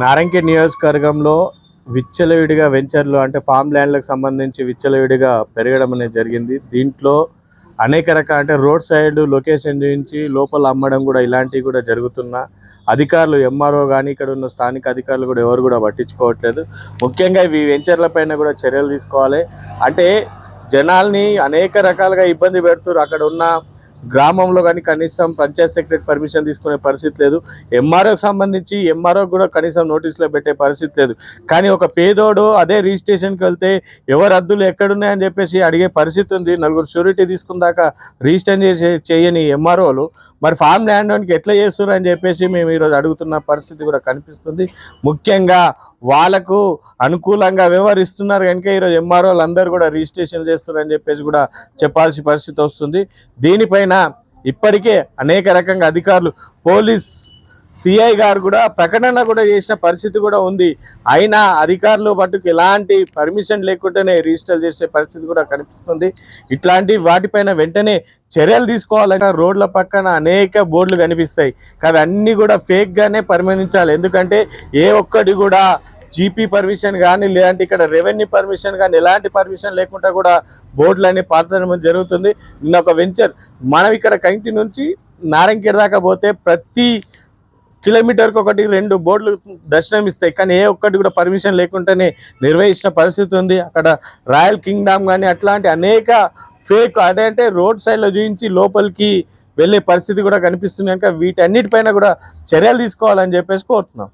నారాయణఖేడ్ నియోజకవర్గంలో విచ్చలవిడిగా వెంచర్లు అంటే ఫామ్ ల్యాండ్లకు సంబంధించి విచ్చలవిడిగా పెరగడం అనేది జరిగింది. దీంట్లో అనేక రకాల అంటే రోడ్ సైడ్ లొకేషన్ నుంచి లోపల అమ్మడం కూడా ఇలాంటివి కూడా జరుగుతున్న అధికారులు ఎంఆర్ఓ కానీ ఇక్కడ ఉన్న స్థానిక అధికారులు కూడా ఎవరు కూడా పట్టించుకోవట్లేదు. ముఖ్యంగా ఈ వెంచర్ల పైన కూడా చర్యలు తీసుకోవాలి. అంటే జనాల్ని అనేక రకాలుగా ఇబ్బంది పెడుతున్నారు. అక్కడ ఉన్న గ్రామంలో కానీ కనీసం పంచాయత్ సెక్రటరీ పర్మిషన్ తీసుకునే పరిస్థితి లేదు. ఎంఆర్ఓకి సంబంధించి ఎంఆర్ఓ కూడా కనీసం నోటీసులో పెట్టే పరిస్థితి లేదు. కానీ ఒక పేదోడు అదే రిజిస్ట్రేషన్కి వెళ్తే ఎవరు హద్దులు ఎక్కడున్నాయని చెప్పేసి అడిగే పరిస్థితి ఉంది. నలుగురు షూరిటీ తీసుకున్నాక రిజిస్టర్ చేయని ఎంఆర్ఓలు మరి ఫామ్ ల్యాండ్ ఓన్కి ఎట్లా చేస్తున్నారు అని చెప్పేసి మేము ఈరోజు అడుగుతున్న పరిస్థితి కూడా కనిపిస్తుంది. ముఖ్యంగా వాళ్ళకు అనుకూలంగా వ్యవహరిస్తున్నారు కనుక ఈరోజు ఎంఆర్ఓలు అందరూ కూడా రిజిస్ట్రేషన్ చేస్తున్నారని చెప్పేసి కూడా చెప్పాల్సిన పరిస్థితి వస్తుంది. దీనిపైన ఇప్పటికే అనేక రకంగా అధికారులు పోలీస్ సిఐ గారు కూడా ప్రకటన కూడా చేసిన పరిస్థితి కూడా ఉంది. అయినా అధికారులు మటుకు ఎలాంటి పర్మిషన్ లేకుండానే రిజిస్టర్ చేసే పరిస్థితి కూడా కనిపిస్తుంది. ఇట్లాంటి వాటిపైన వెంటనే చర్యలు తీసుకోవాలని రోడ్ల పక్కన అనేక బోర్డులు కనిపిస్తాయి కానీ అన్నీ కూడా ఫేక్గానే పరిగణించాలి. ఎందుకంటే ఏ ఒక్కటి కూడా జీపీ పర్మిషన్ కానీ లేదంటే ఇక్కడ రెవెన్యూ పర్మిషన్ కానీ ఎలాంటి పర్మిషన్ లేకుండా కూడా బోర్డులన్నీ పాతడం జరుగుతుంది. నిన్న ఒక వెంచర్ మనం ఇక్కడ కంటి నుంచి నారాయణఖేడ్ దాకా పోతే ప్రతి కిలోమీటర్కి 1-2 బోర్డులు దర్శనం ఇస్తాయి కానీ ఏ ఒక్కటి కూడా పర్మిషన్ లేకుండానే నిర్వహించిన పరిస్థితి ఉంది. అక్కడ రాయల్ కింగ్డమ్ కానీ అట్లాంటి అనేక ఫేక్ అదంటే రోడ్ సైడ్లో చూపించి లోపలికి వెళ్ళే పరిస్థితి కూడా కనిపిస్తుంది కనుక వీటన్నిటిపైన కూడా చర్యలు తీసుకోవాలని చెప్పేసి కోరుతున్నాం.